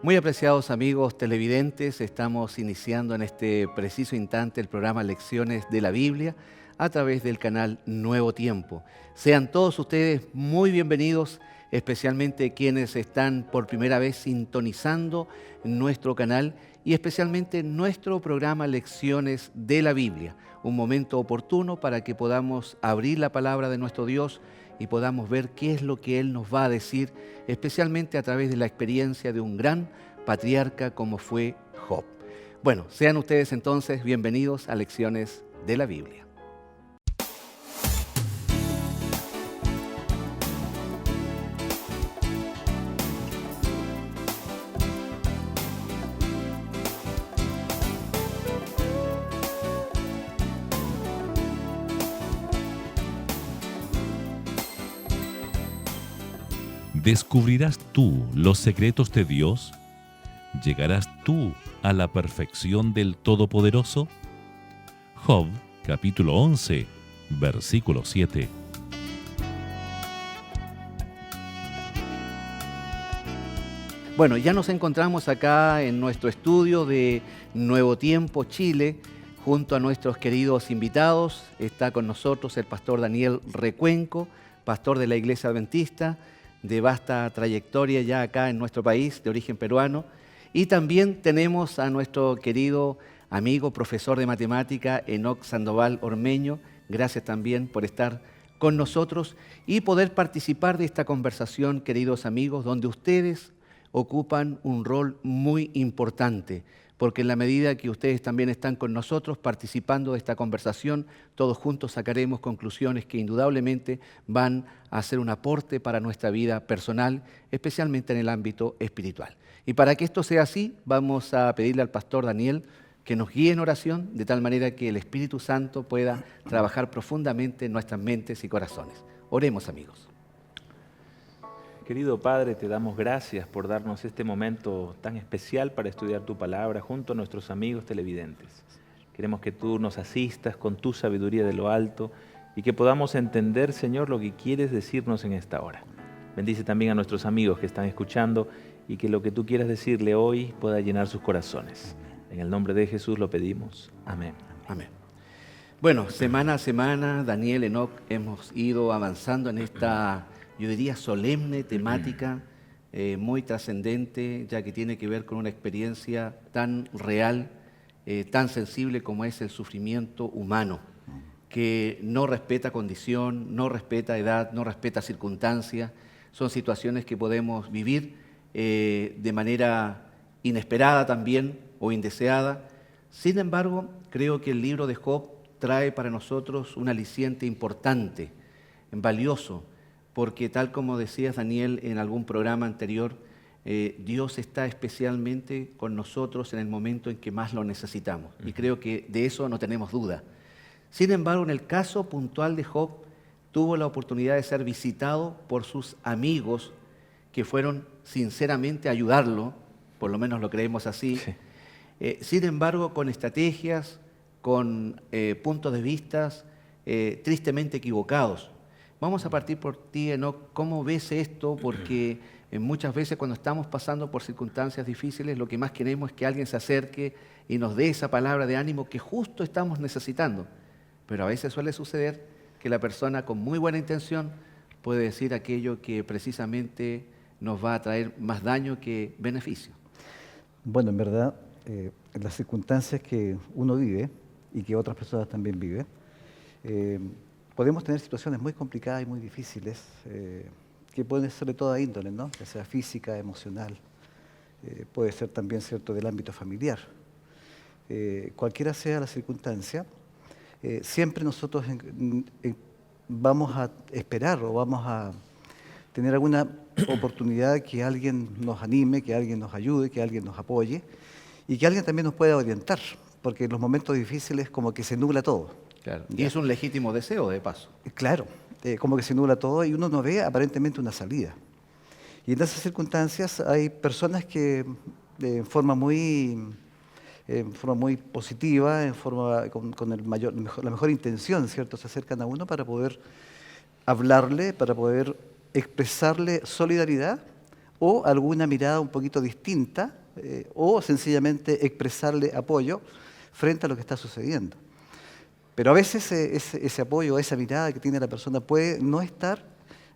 Muy apreciados amigos televidentes, estamos iniciando en este preciso instante el programa Lecciones de la Biblia a través del canal Nuevo Tiempo. Sean todos ustedes muy bienvenidos, especialmente quienes están por primera vez sintonizando nuestro canal y especialmente nuestro programa Lecciones de la Biblia. Un momento oportuno para que podamos abrir la palabra de nuestro Dios y podamos ver qué es lo que Él nos va a decir, especialmente a través de la experiencia de un gran patriarca como fue Job. Bueno, sean ustedes entonces bienvenidos a Lecciones de la Biblia. ¿Descubrirás tú los secretos de Dios? ¿Llegarás tú a la perfección del Todopoderoso? Job, capítulo 11, versículo 7. Bueno, ya nos encontramos acá en nuestro estudio de Nuevo Tiempo Chile, junto a nuestros queridos invitados. Está con nosotros el pastor Daniel Recuenco, pastor de la Iglesia Adventista, de vasta trayectoria ya acá en nuestro país, de origen peruano. Y también tenemos a nuestro querido amigo, profesor de matemática, Enoc Sandoval Ormeño. Gracias también por estar con nosotros y poder participar de esta conversación, queridos amigos, donde ustedes ocupan un rol muy importante, porque en la medida que ustedes también están con nosotros participando de esta conversación, todos juntos sacaremos conclusiones que indudablemente van a hacer un aporte para nuestra vida personal, especialmente en el ámbito espiritual. Y para que esto sea así, vamos a pedirle al pastor Daniel que nos guíe en oración, de tal manera que el Espíritu Santo pueda trabajar profundamente en nuestras mentes y corazones. Oremos, amigos. Querido Padre, te damos gracias por darnos este momento tan especial para estudiar tu palabra junto a nuestros amigos televidentes. Queremos que tú nos asistas con tu sabiduría de lo alto y que podamos entender, Señor, lo que quieres decirnos en esta hora. Bendice también a nuestros amigos que están escuchando y que lo que tú quieras decirle hoy pueda llenar sus corazones. En el nombre de Jesús lo pedimos. Amén. Amén. Bueno, semana a semana, Daniel, Enoc, hemos ido avanzando en esta, yo diría, solemne temática, muy trascendente, ya que tiene que ver con una experiencia tan real, tan sensible como es el sufrimiento humano, que no respeta condición, no respeta edad, no respeta circunstancia. Son situaciones que podemos vivir de manera inesperada también o indeseada. Sin embargo, creo que el libro de Job trae para nosotros un aliciente importante, valioso, porque tal como decías, Daniel, en algún programa anterior, Dios está especialmente con nosotros en el momento en que más lo necesitamos. Y creo que de eso no tenemos duda. Sin embargo, en el caso puntual de Job, tuvo la oportunidad de ser visitado por sus amigos que fueron sinceramente a ayudarlo, por lo menos lo creemos así. Sí. Sin embargo, con estrategias, con puntos de vista tristemente equivocados. Vamos a partir por ti, Enoc. ¿Cómo ves esto? Porque muchas veces cuando estamos pasando por circunstancias difíciles, lo que más queremos es que alguien se acerque y nos dé esa palabra de ánimo que justo estamos necesitando. Pero a veces suele suceder que la persona con muy buena intención puede decir aquello que precisamente nos va a traer más daño que beneficio. Bueno, en verdad, en las circunstancias que uno vive y que otras personas también viven, podemos tener situaciones muy complicadas y muy difíciles que pueden ser de toda índole, ¿no? Ya sea física, emocional, puede ser también cierto del ámbito familiar. Cualquiera sea la circunstancia, siempre nosotros vamos a esperar o vamos a tener alguna oportunidad que alguien nos anime, que alguien nos ayude, que alguien nos apoye y que alguien también nos pueda orientar, porque en los momentos difíciles como que se nubla todo. Claro. Y ¿Ya? es un legítimo deseo, de paso. Claro, como que se nubla todo y uno no ve aparentemente una salida. Y en esas circunstancias hay personas que en forma muy positiva, con la mejor intención, ¿cierto? Se acercan a uno para poder hablarle, para poder expresarle solidaridad o alguna mirada un poquito distinta, o sencillamente expresarle apoyo frente a lo que está sucediendo. Pero a veces ese apoyo, esa mirada que tiene la persona puede no estar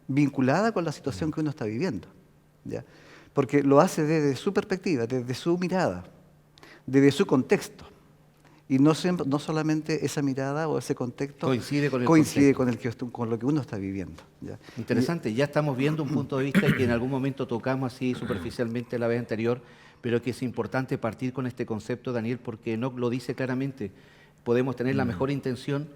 vinculada con la situación que uno está viviendo, ¿ya? Porque lo hace desde su perspectiva, desde su mirada, desde su contexto. Y no solamente esa mirada o ese contexto Coincide con el con lo que uno está viviendo, ¿ya? Interesante, ya estamos viendo un punto de vista que en algún momento tocamos así superficialmente la vez anterior, pero que es importante partir con este concepto, Daniel, porque Enoc lo dice claramente. Podemos tener la mejor intención,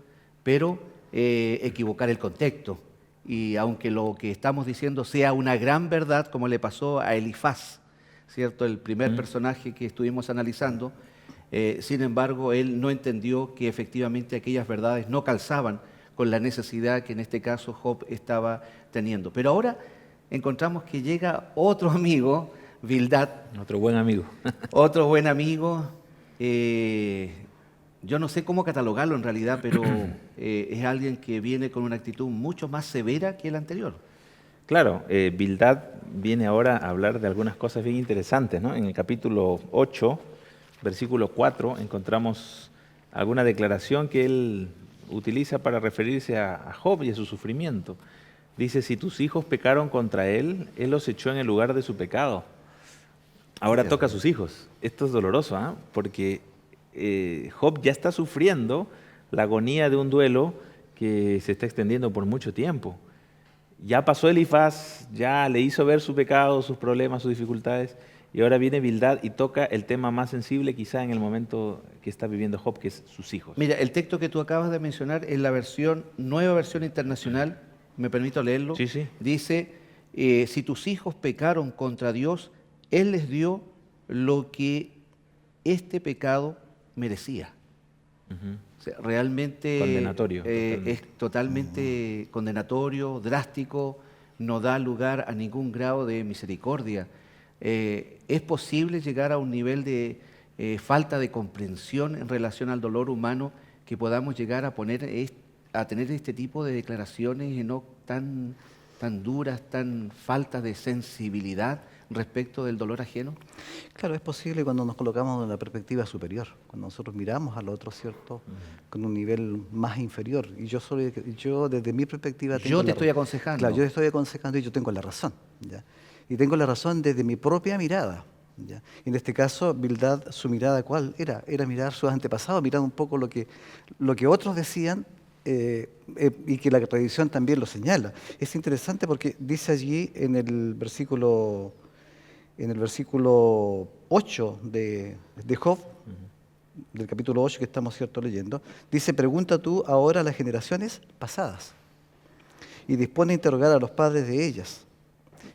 pero equivocar el contexto. Y aunque lo que estamos diciendo sea una gran verdad, como le pasó a Elifaz, ¿cierto? El primer personaje que estuvimos analizando, sin embargo, él no entendió que efectivamente aquellas verdades no calzaban con la necesidad que en este caso Job estaba teniendo. Pero ahora encontramos que llega otro amigo, Bildad. Otro buen amigo. Otro buen amigo. Yo no sé cómo catalogarlo en realidad, pero es alguien que viene con una actitud mucho más severa que el anterior. Claro, Bildad viene ahora a hablar de algunas cosas bien interesantes, ¿no? En el capítulo 8, versículo 4, encontramos alguna declaración que él utiliza para referirse a Job y a su sufrimiento. Dice, si tus hijos pecaron contra él, él los echó en el lugar de su pecado. Ahora toca a sus hijos. Esto es doloroso, ¿eh? Porque Job ya está sufriendo la agonía de un duelo que se está extendiendo por mucho tiempo. Ya pasó Elifaz, ya le hizo ver su pecado, sus problemas, sus dificultades, y ahora viene Bildad y toca el tema más sensible quizá en el momento que está viviendo Job, que es sus hijos. Mira, el texto que tú acabas de mencionar es la nueva versión internacional, me permito leerlo. Sí, sí. Dice, si tus hijos pecaron contra Dios, Él les dio lo que este pecado merecía. O sea, realmente Condenatorio, es totalmente condenatorio, drástico, no da lugar a ningún grado de misericordia. Es posible llegar a un nivel de falta de comprensión en relación al dolor humano que podamos llegar a tener este tipo de declaraciones no tan duras, tan faltas de sensibilidad respecto del dolor ajeno? Claro, es posible cuando nos colocamos en la perspectiva superior, cuando nosotros miramos al otro, ¿cierto? Con un nivel más inferior. Y yo desde mi perspectiva... Yo te estoy aconsejando. Claro, yo te estoy aconsejando y yo tengo la razón, ¿ya? Y tengo la razón desde mi propia mirada, ¿ya? En este caso, Bildad, su mirada, ¿cuál era? Era mirar sus antepasados, mirar un poco lo que otros decían, y que la tradición también lo señala. Es interesante porque dice allí en el versículo 8 de Job, del capítulo 8 que estamos, ¿cierto?, leyendo, dice, pregunta tú ahora a las generaciones pasadas y dispone a interrogar a los padres de ellas.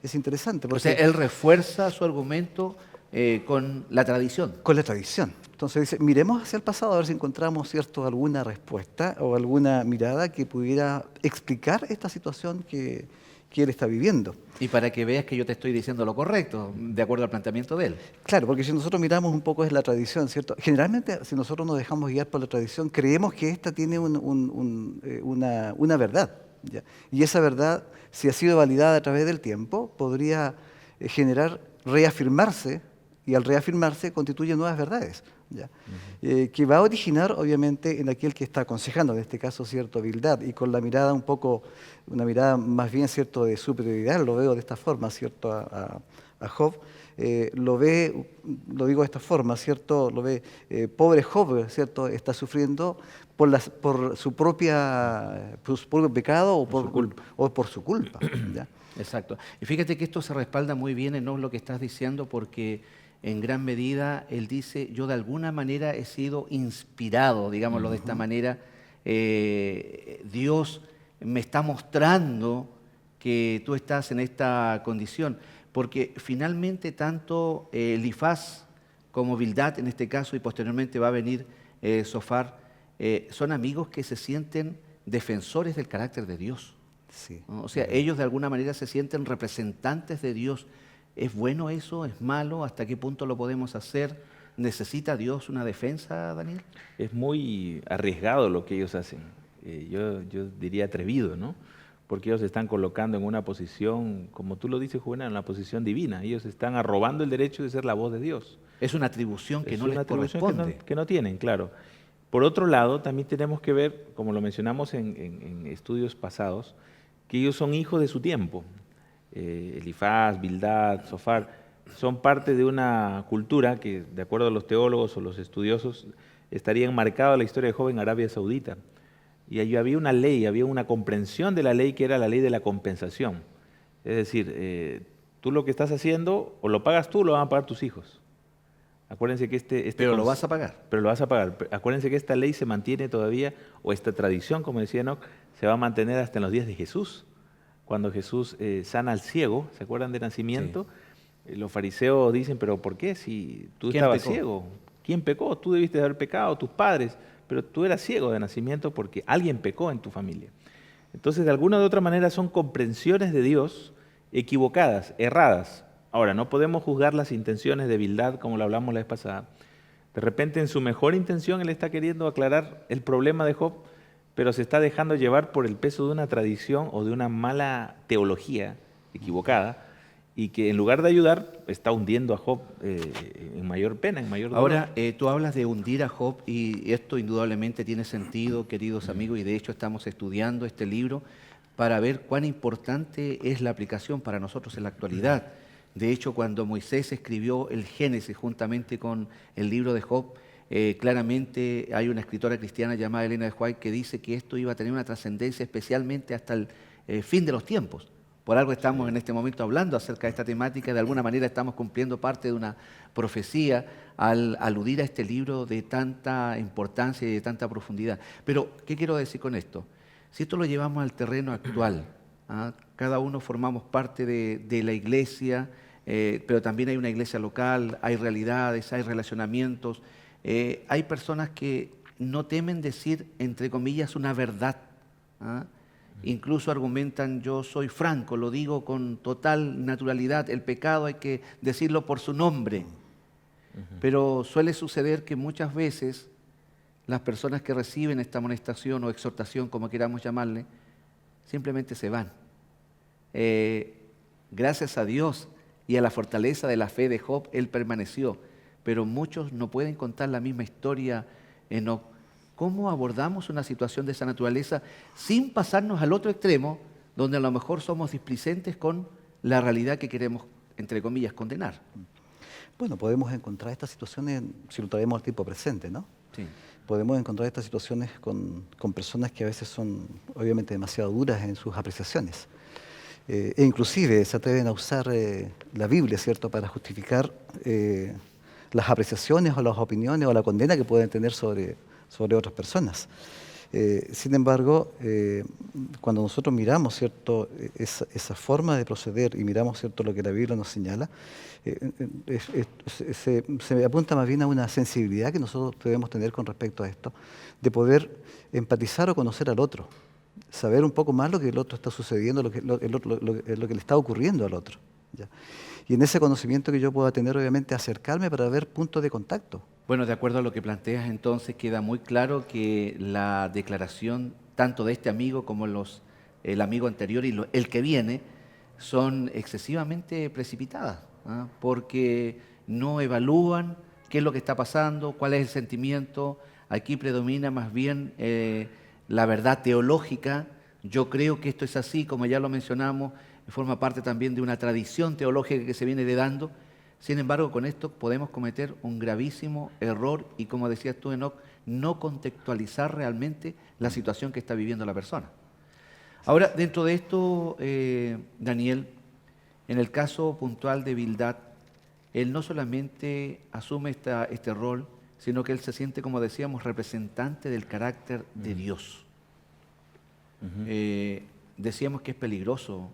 Es interesante porque... O sea, él refuerza su argumento con la tradición. Con la tradición. Entonces dice, miremos hacia el pasado a ver si encontramos, ¿cierto?, alguna respuesta o alguna mirada que pudiera explicar esta situación que él está viviendo. Y para que veas que yo te estoy diciendo lo correcto, de acuerdo al planteamiento de él. Claro, porque si nosotros miramos un poco es la tradición, ¿cierto? Generalmente, si nosotros nos dejamos guiar por la tradición, creemos que esta tiene una verdad, ¿ya? Y esa verdad, si ha sido validada a través del tiempo, podría reafirmarse, y al reafirmarse constituye nuevas verdades, ¿ya? Que va a originar, obviamente, en aquel que está aconsejando, en este caso, ¿cierto?, Bildad, y con la mirada una mirada más bien, ¿cierto?, de superioridad, lo veo de esta forma, ¿cierto?, a Job, lo digo de esta forma, ¿cierto?, lo ve, pobre Job, ¿cierto?, está sufriendo por su propio pecado o por su culpa, ¿ya? Exacto. Y fíjate que esto se respalda muy bien en lo que estás diciendo, porque en gran medida él dice, yo de alguna manera he sido inspirado, digámoslo de esta manera, Dios me está mostrando que tú estás en esta condición, porque finalmente tanto Elifaz como Bildad en este caso, y posteriormente va a venir Sofar, son amigos que se sienten defensores del carácter de Dios. Sí. ¿No? O sea, ellos de alguna manera se sienten representantes de Dios. ¿Es bueno eso? ¿Es malo? ¿Hasta qué punto lo podemos hacer? ¿Necesita Dios una defensa, Daniel? Es muy arriesgado lo que ellos hacen. Yo diría atrevido, ¿no? porque ellos se están colocando en una posición, como tú lo dices, Juvenal, en una posición divina. Ellos están arrobando el derecho de ser la voz de Dios. Es una atribución que Es no una les atribución corresponde. que no tienen, claro. Por otro lado, también tenemos que ver, como lo mencionamos en estudios pasados, que ellos son hijos de su tiempo. Elifaz, Bildad, Zofar, son parte de una cultura que, de acuerdo a los teólogos o los estudiosos, estaría enmarcada la historia de Job en Arabia Saudita. Y allí había una ley, había una comprensión de la ley que era la ley de la compensación. Es decir, tú lo que estás haciendo, o lo pagas tú o lo van a pagar tus hijos. Acuérdense que Pero lo vas a pagar. Pero lo vas a pagar. Acuérdense que esta ley se mantiene todavía, o esta tradición, como decía Enoch, se va a mantener hasta en los días de Jesús. Cuando Jesús sana al ciego, ¿se acuerdan de nacimiento? Sí. Los fariseos dicen, pero ¿por qué? Si tú estabas ciego. ¿Quién pecó? Tú debiste haber pecado, tus padres, pero tú eras ciego de nacimiento porque alguien pecó en tu familia. Entonces, de alguna u otra manera son comprensiones de Dios equivocadas, erradas. Ahora, no podemos juzgar las intenciones de Bildad, como lo hablamos la vez pasada. De repente, en su mejor intención, él está queriendo aclarar el problema de Job, pero se está dejando llevar por el peso de una tradición o de una mala teología equivocada, y que en lugar de ayudar, está hundiendo a Job en mayor pena, en mayor dolor. Ahora, tú hablas de hundir a Job, y esto indudablemente tiene sentido, queridos amigos, y de hecho estamos estudiando este libro para ver cuán importante es la aplicación para nosotros en la actualidad. De hecho, cuando Moisés escribió el Génesis juntamente con el libro de Job, claramente hay una escritora cristiana llamada Elena de White que dice que esto iba a tener una trascendencia especialmente hasta el fin de los tiempos. Por algo estamos en este momento hablando acerca de esta temática, de alguna manera estamos cumpliendo parte de una profecía al aludir a este libro de tanta importancia y de tanta profundidad. Pero, ¿qué quiero decir con esto? Si esto lo llevamos al terreno actual, cada uno formamos parte de la iglesia, pero también hay una iglesia local, hay realidades, hay relacionamientos, hay personas que no temen decir, entre comillas, una verdad. Incluso argumentan, yo soy franco, lo digo con total naturalidad, el pecado hay que decirlo por su nombre. Pero suele suceder que muchas veces las personas que reciben esta amonestación o exhortación, como queramos llamarle, simplemente se van. Gracias a Dios y a la fortaleza de la fe de Job, él permaneció, pero muchos no pueden contar la misma historia. ¿Cómo abordamos una situación de esa naturaleza sin pasarnos al otro extremo, donde a lo mejor somos displicentes con la realidad que queremos, entre comillas, condenar? Bueno, podemos encontrar estas situaciones, si lo traemos al tiempo presente, ¿no? Sí. Podemos encontrar estas situaciones con personas que a veces son obviamente demasiado duras en sus apreciaciones. E inclusive se atreven a usar la Biblia, ¿cierto?, para justificar las apreciaciones o las opiniones o la condena que pueden tener sobre otras personas. Sin embargo, cuando nosotros miramos, ¿cierto?, esa forma de proceder y miramos, ¿cierto?, lo que la Biblia nos señala, se apunta más bien a una sensibilidad que nosotros debemos tener con respecto a esto, de poder empatizar o conocer al otro, saber un poco más lo que el otro está sucediendo, lo que le está ocurriendo al otro, ¿ya? Y en ese conocimiento que yo pueda tener, obviamente, acercarme para ver puntos de contacto. Bueno, de acuerdo a lo que planteas, entonces queda muy claro que la declaración tanto de este amigo como el amigo anterior y el que viene son excesivamente precipitadas, porque no evalúan qué es lo que está pasando, cuál es el sentimiento. Aquí predomina más bien la verdad teológica. Yo creo que esto es así, como ya lo mencionamos, forma parte también de una tradición teológica que se viene heredando. Sin embargo, con esto podemos cometer un gravísimo error y, como decías tú, Enoch, no contextualizar realmente la situación que está viviendo la persona. Ahora, dentro de esto, Daniel, en el caso puntual de Bildad, él no solamente asume este rol, sino que él se siente, como decíamos, representante del carácter de Dios. Decíamos que es peligroso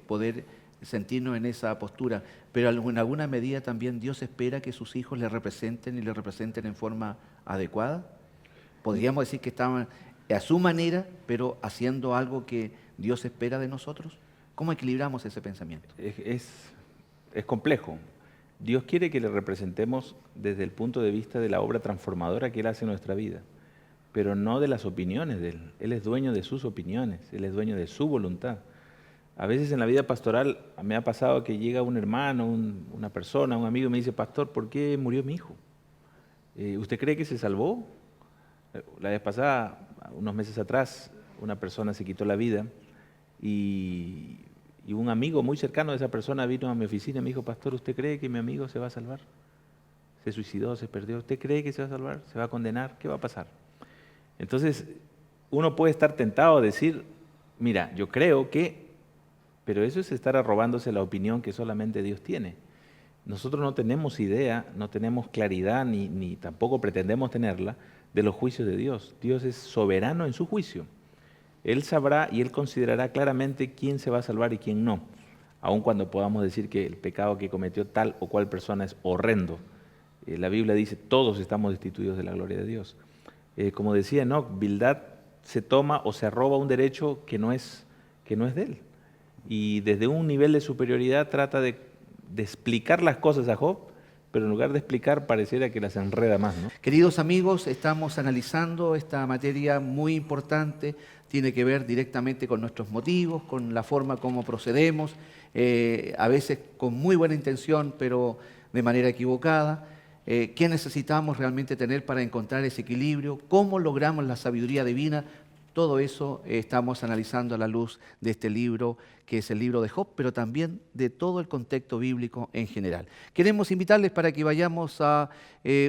poder sentirnos en esa postura, pero en alguna medida también Dios espera que sus hijos le representen y le representen en forma adecuada. Podríamos decir que estaban a su manera, pero haciendo algo que Dios espera de nosotros. ¿Cómo equilibramos ese pensamiento? Es complejo. Dios quiere que le representemos desde el punto de vista de la obra transformadora que Él hace en nuestra vida. pero no de las opiniones de Él. Él es dueño de sus opiniones, Él es dueño de su voluntad. A veces en la vida pastoral me ha pasado que llega un hermano, una persona, un amigo y me dice, pastor, ¿por qué murió mi hijo? ¿Usted cree que se salvó? La vez pasada, unos meses atrás, una persona se quitó la vida y un amigo muy cercano de esa persona vino a mi oficina y me dijo, pastor, ¿usted cree que mi amigo se va a salvar? Se suicidó, se perdió. ¿Usted cree que se va a salvar? ¿Se va a condenar? ¿Qué va a pasar? Entonces, uno puede estar tentado a decir, mira, yo creo que, pero eso es estar arrobándose la opinión que solamente Dios tiene. Nosotros no tenemos idea, no tenemos claridad, ni tampoco pretendemos tenerla, de los juicios de Dios. Dios es soberano en su juicio. Él sabrá y Él considerará claramente quién se va a salvar y quién no, aun cuando podamos decir que el pecado que cometió tal o cual persona es horrendo. La Biblia dice, todos estamos destituidos de la gloria de Dios. Como decía Enoc, Bildad se toma o se arroba un derecho que no es de él. Y desde un nivel de superioridad trata de explicar las cosas a Job, pero en lugar de explicar pareciera que las enreda más, ¿no? Queridos amigos, estamos analizando esta materia muy importante, tiene que ver directamente con nuestros motivos, con la forma como procedemos, a veces con muy buena intención, pero de manera equivocada. ¿Qué necesitamos realmente tener para encontrar ese equilibrio? ¿Cómo logramos la sabiduría divina? Todo eso estamos analizando a la luz de este libro, que es el libro de Job, pero también de todo el contexto bíblico en general. Queremos invitarles para que vayamos a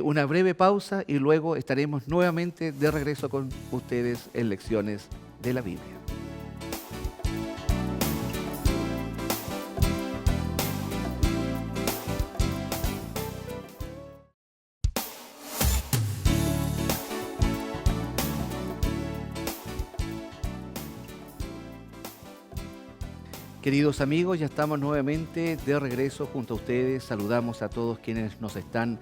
una breve pausa y luego estaremos nuevamente de regreso con ustedes en Lecciones de la Biblia. Queridos amigos, ya estamos nuevamente de regreso junto a ustedes. Saludamos a todos quienes nos están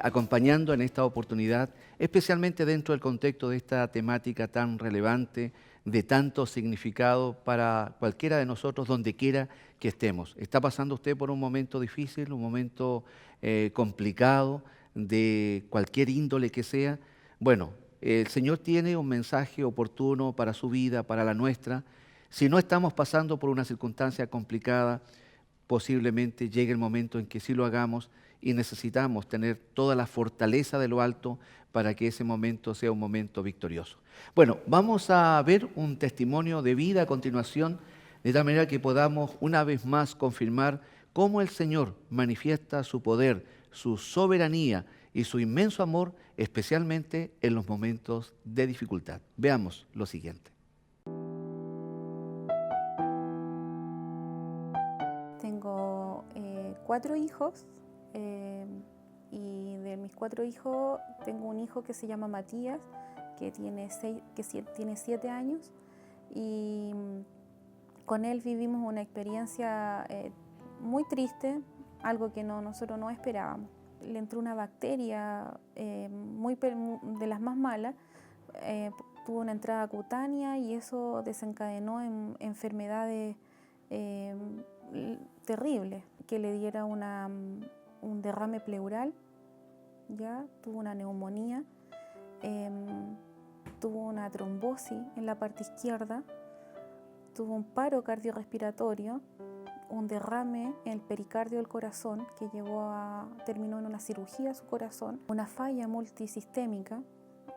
acompañando en esta oportunidad, especialmente dentro del contexto de esta temática tan relevante, de tanto significado para cualquiera de nosotros, donde quiera que estemos. ¿Está pasando usted por un momento difícil, un momento complicado, de cualquier índole que sea? Bueno, el Señor tiene un mensaje oportuno para su vida, para la nuestra. Si no estamos pasando por una circunstancia complicada, posiblemente llegue el momento en que sí lo hagamos y necesitamos tener toda la fortaleza de lo alto para que ese momento sea un momento victorioso. Bueno, vamos a ver un testimonio de vida a continuación, de tal manera que podamos una vez más confirmar cómo el Señor manifiesta su poder, su soberanía y su inmenso amor, especialmente en los momentos de dificultad. Veamos lo siguiente. Tengo 4 hijos y de mis 4 hijos tengo un hijo que se llama Matías, que tiene 7 años y con él vivimos una experiencia muy triste, algo que nosotros no esperábamos. Le entró una bacteria de las más malas, tuvo una entrada cutánea y eso desencadenó en enfermedades terrible, que le diera un derrame pleural, ya tuvo una neumonía, tuvo una trombosis en la parte izquierda, tuvo un paro cardiorrespiratorio, un derrame en el pericardio del corazón que terminó en una cirugía a su corazón, una falla multisistémica,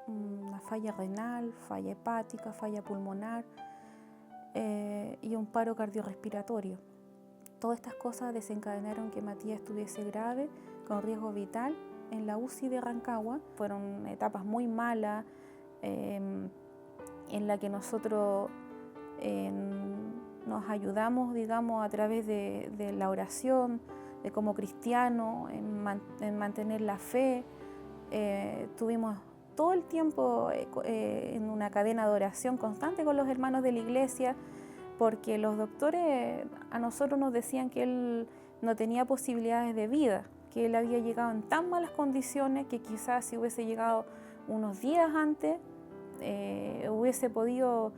una falla renal, falla hepática, falla pulmonar y un paro cardiorrespiratorio. Todas estas cosas desencadenaron que Matías estuviese grave, con riesgo vital, en la UCI de Rancagua. Fueron etapas muy malas en las que nosotros nos ayudamos, digamos, a través de la oración, de como cristianos, en mantener la fe. Tuvimos todo el tiempo en una cadena de oración constante con los hermanos de la iglesia, porque los doctores a nosotros nos decían que él no tenía posibilidades de vida, que él había llegado en tan malas condiciones que quizás si hubiese llegado unos días antes hubiese podido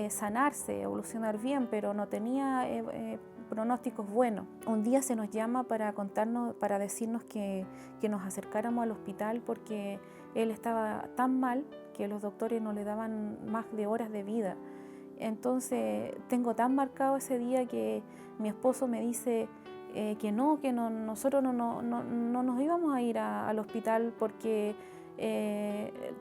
sanarse, evolucionar bien, pero no tenía pronósticos buenos. Un día se nos llama para contarnos, para decirnos que nos acercáramos al hospital porque él estaba tan mal que los doctores no le daban más de horas de vida. Entonces tengo tan marcado ese día que mi esposo me dice que nosotros no nos íbamos a ir al hospital porque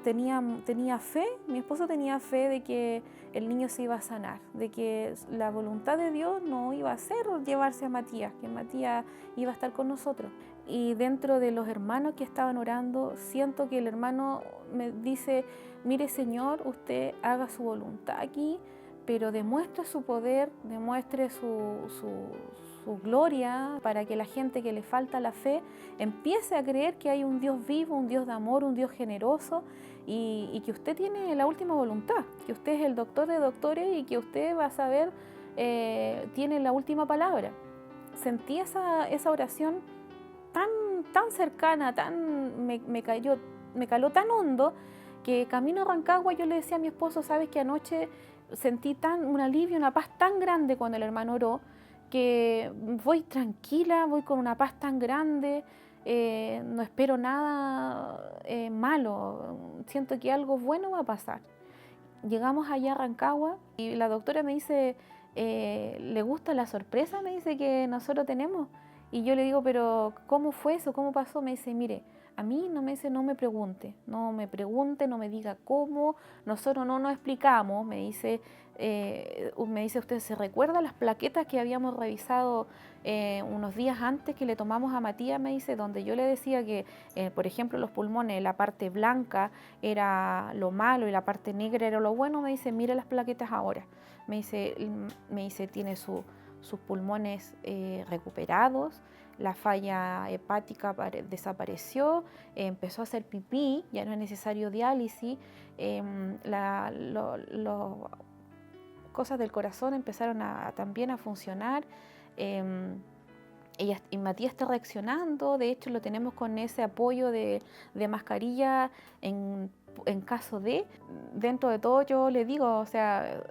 tenía fe, mi esposo tenía fe de que el niño se iba a sanar, de que la voluntad de Dios no iba a ser llevarse a Matías, que Matías iba a estar con nosotros. Y dentro de los hermanos que estaban orando, siento que el hermano me dice, mire Señor, usted haga su voluntad aquí, pero demuestre su poder, demuestre su gloria para que la gente que le falta la fe empiece a creer que hay un Dios vivo, un Dios de amor, un Dios generoso y que usted tiene la última voluntad, que usted es el doctor de doctores y que usted va a saber, tiene la última palabra. Sentí esa oración tan cercana, me caló tan hondo que camino a Rancagua yo le decía a mi esposo, sabes que anoche sentí un alivio, una paz tan grande cuando el hermano oró, que voy tranquila, voy con una paz tan grande, no espero nada malo, siento que algo bueno va a pasar. Llegamos allá a Rancagua y la doctora me dice, ¿le gusta la sorpresa? Me dice que nosotros tenemos. Y yo le digo, pero ¿cómo fue eso? ¿Cómo pasó? Me dice, mire, a mí no me pregunte, no me diga cómo, nosotros no nos explicamos, me dice, ¿usted se recuerda las plaquetas que habíamos revisado unos días antes que le tomamos a Matías? Me dice, donde yo le decía que, por ejemplo, los pulmones, la parte blanca era lo malo y la parte negra era lo bueno, me dice, mire las plaquetas ahora. Me dice tiene sus pulmones recuperados, la falla hepática desapareció, empezó a hacer pipí, ya no es necesario diálisis, cosas del corazón empezaron también a funcionar, y Matías está reaccionando, de hecho lo tenemos con ese apoyo de mascarilla en caso dentro de todo yo le digo, o sea,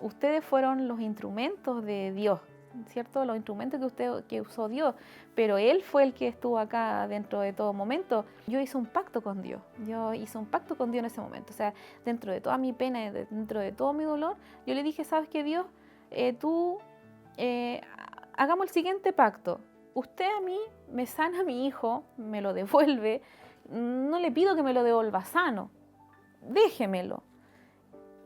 ustedes fueron los instrumentos de Dios, ¿cierto? Los instrumentos que usó Dios, pero Él fue el que estuvo acá dentro de todo momento. Yo hice un pacto con Dios, en ese momento, o sea, dentro de toda mi pena, dentro de todo mi dolor, yo le dije, ¿sabes qué, Dios? Hagamos el siguiente pacto, usted a mí me sana a mi hijo, me lo devuelve, no le pido que me lo devuelva sano, déjemelo.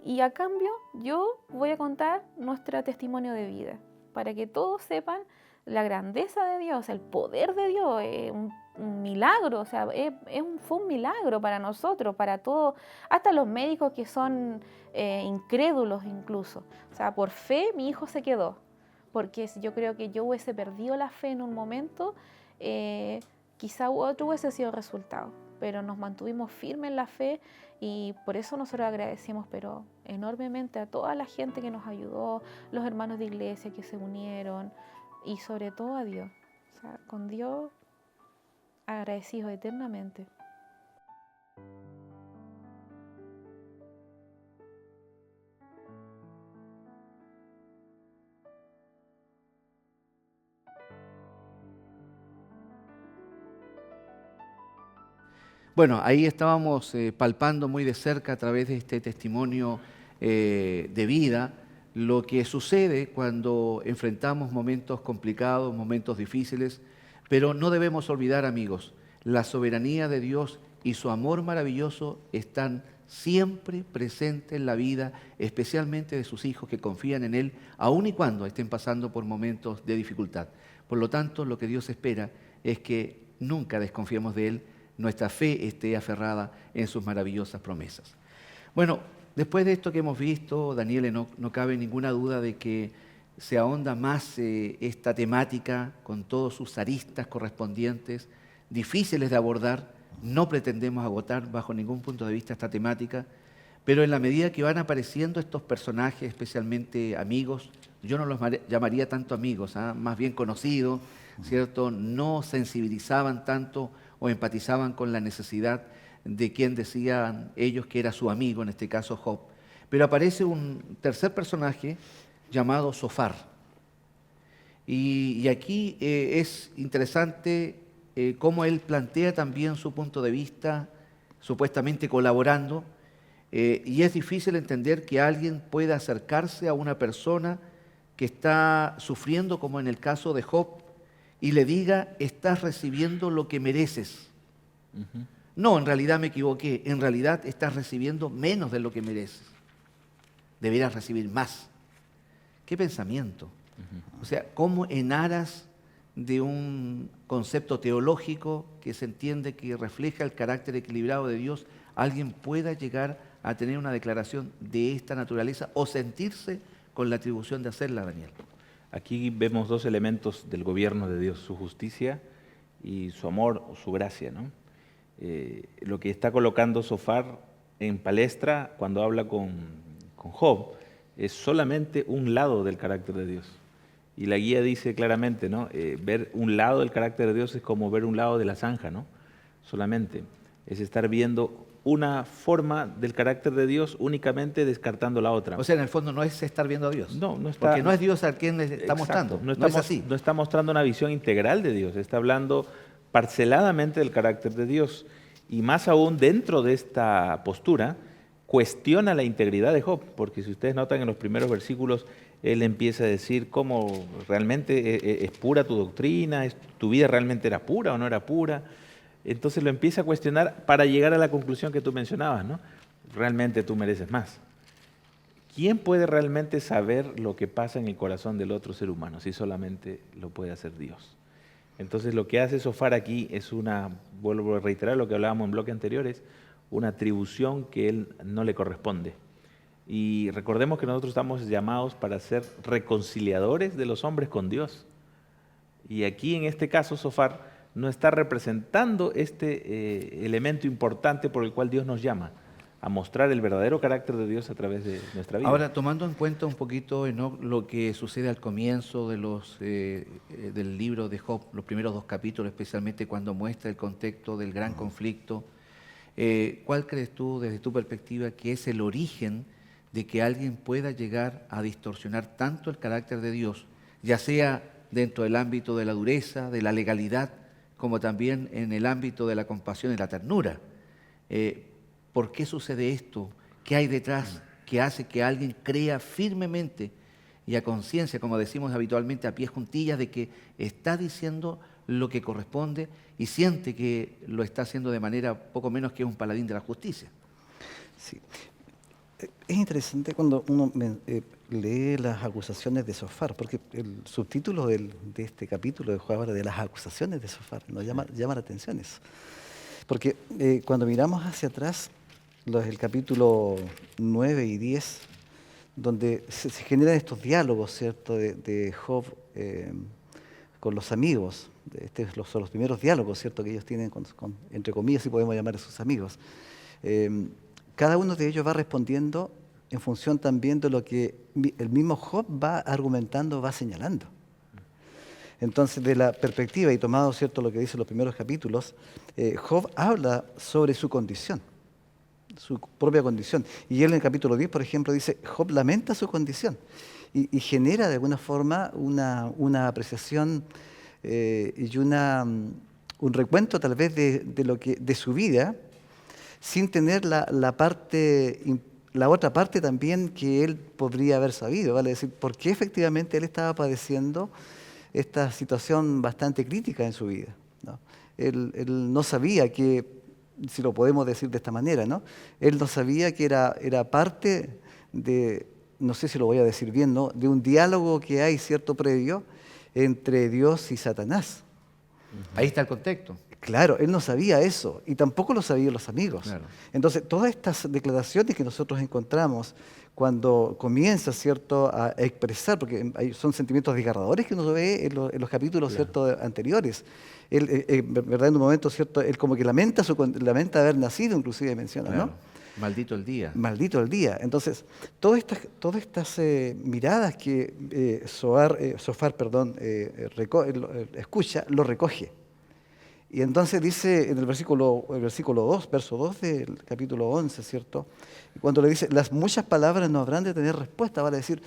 Y a cambio yo voy a contar nuestro testimonio de vida, para que todos sepan la grandeza de Dios, el poder de Dios, un milagro, o sea, fue un milagro para nosotros, para todos, hasta los médicos que son incrédulos incluso. O sea, por fe mi hijo se quedó, porque yo creo que yo hubiese perdido la fe en un momento, quizá otro hubiese sido el resultado, pero nos mantuvimos firmes en la fe y por eso nosotros agradecemos pero enormemente a toda la gente que nos ayudó, los hermanos de iglesia que se unieron y sobre todo a Dios. O sea, con Dios agradecidos eternamente. Bueno, ahí estábamos palpando muy de cerca a través de este testimonio de vida lo que sucede cuando enfrentamos momentos complicados, momentos difíciles, pero no debemos olvidar, amigos, la soberanía de Dios y su amor maravilloso están siempre presentes en la vida, especialmente de sus hijos que confían en Él, aun y cuando estén pasando por momentos de dificultad. Por lo tanto, lo que Dios espera es que nunca desconfiemos de Él, nuestra fe esté aferrada en sus maravillosas promesas. Bueno, después de esto que hemos visto, Daniel, no cabe ninguna duda de que se ahonda más esta temática con todos sus aristas correspondientes, difíciles de abordar. No pretendemos agotar bajo ningún punto de vista esta temática, pero en la medida que van apareciendo estos personajes, especialmente amigos, yo no los llamaría tanto amigos, más bien conocidos, ¿cierto? No sensibilizaban tanto o empatizaban con la necesidad de quien decían ellos que era su amigo, en este caso Job. Pero aparece un tercer personaje llamado Zofar. Y aquí es interesante cómo él plantea también su punto de vista supuestamente colaborando, y es difícil entender que alguien pueda acercarse a una persona que está sufriendo, como en el caso de Job, y le diga, estás recibiendo lo que mereces. No, en realidad me equivoqué, en realidad estás recibiendo menos de lo que mereces. Deberás recibir más. ¿Qué pensamiento? O sea, ¿cómo en aras de un concepto teológico que se entiende que refleja el carácter equilibrado de Dios, alguien pueda llegar a tener una declaración de esta naturaleza o sentirse con la atribución de hacerla, Daniel? Aquí vemos dos elementos del gobierno de Dios, su justicia y su amor o su gracia, ¿no? Lo que está colocando Zofar en palestra cuando habla con Job es solamente un lado del carácter de Dios. Y la guía dice claramente, ¿no? Ver un lado del carácter de Dios es como ver un lado de la zanja, ¿no? Solamente es estar viendo una forma del carácter de Dios únicamente descartando la otra. O sea, en el fondo no es estar viendo a Dios. No, no está. Porque no es Dios al quien le está Exacto, mostrando. No es así. No está mostrando una visión integral de Dios, está hablando parceladamente del carácter de Dios. Y más aún dentro de esta postura, cuestiona la integridad de Job, porque si ustedes notan en los primeros versículos, él empieza a decir cómo realmente es pura tu doctrina, tu vida realmente era pura o no era pura. Entonces lo empieza a cuestionar para llegar a la conclusión que tú mencionabas, ¿no? Realmente tú mereces más. ¿Quién puede realmente saber lo que pasa en el corazón del otro ser humano si solamente lo puede hacer Dios? Entonces lo que hace Zofar aquí es vuelvo a reiterar lo que hablábamos en bloques anteriores, una atribución que él no le corresponde. Y recordemos que nosotros estamos llamados para ser reconciliadores de los hombres con Dios. Y aquí en este caso Zofar no está representando este elemento importante por el cual Dios nos llama a mostrar el verdadero carácter de Dios a través de nuestra vida. Ahora, tomando en cuenta un poquito lo que sucede al comienzo del libro de Job, los primeros 2 capítulos, especialmente cuando muestra el contexto del gran conflicto, ¿cuál crees tú, desde tu perspectiva, que es el origen de que alguien pueda llegar a distorsionar tanto el carácter de Dios, ya sea dentro del ámbito de la dureza, de la legalidad, como también en el ámbito de la compasión y la ternura? ¿Por qué sucede esto? ¿Qué hay detrás que hace que alguien crea firmemente y a conciencia, como decimos habitualmente, a pies juntillas, de que está diciendo lo que corresponde y siente que lo está haciendo de manera poco menos que un paladín de la justicia? Sí. Es interesante cuando uno lee las acusaciones de Zofar, porque el subtítulo de este capítulo de Job habla de las acusaciones de Zofar. Nos llama la atención eso. Porque cuando miramos hacia atrás, el capítulo 9 y 10, donde se generan estos diálogos, ¿cierto?, de Job con los amigos. Son los primeros diálogos, ¿cierto?, que ellos tienen entre comillas, si podemos llamar a sus amigos. Cada uno de ellos va respondiendo en función también de lo que el mismo Job va argumentando, va señalando. Entonces, de la perspectiva, y tomado, ¿cierto?, lo que dicen los primeros capítulos, Job habla sobre su condición, su propia condición. Y él en el capítulo 10, por ejemplo, dice, Job lamenta su condición y genera de alguna forma una apreciación y un recuento tal vez de su vida, sin tener la otra parte también que él podría haber sabido, ¿vale? Es decir, por qué efectivamente él estaba padeciendo esta situación bastante crítica en su vida, ¿no? Él no sabía que, si lo podemos decir de esta manera, ¿no? Él no sabía que era parte de, no sé si lo voy a decir bien, ¿no?, de un diálogo que hay, cierto, previo entre Dios y Satanás. Ahí está el contexto. Claro, él no sabía eso y tampoco lo sabían los amigos. Claro. Entonces, todas estas declaraciones que nosotros encontramos cuando comienza, ¿cierto?, a expresar, porque son sentimientos desgarradores que uno ve en los capítulos, claro, ¿cierto?, anteriores. Él, ¿verdad?, en un momento, ¿cierto?, él como que lamenta haber nacido, inclusive menciona, claro, ¿no? Maldito el día. Maldito el día. Entonces, todas estas miradas que Zofar escucha, lo recoge. Y entonces dice en el versículo 2, verso 2 del capítulo 11, ¿cierto? Cuando le dice, las muchas palabras no habrán de tener respuesta, vale decir,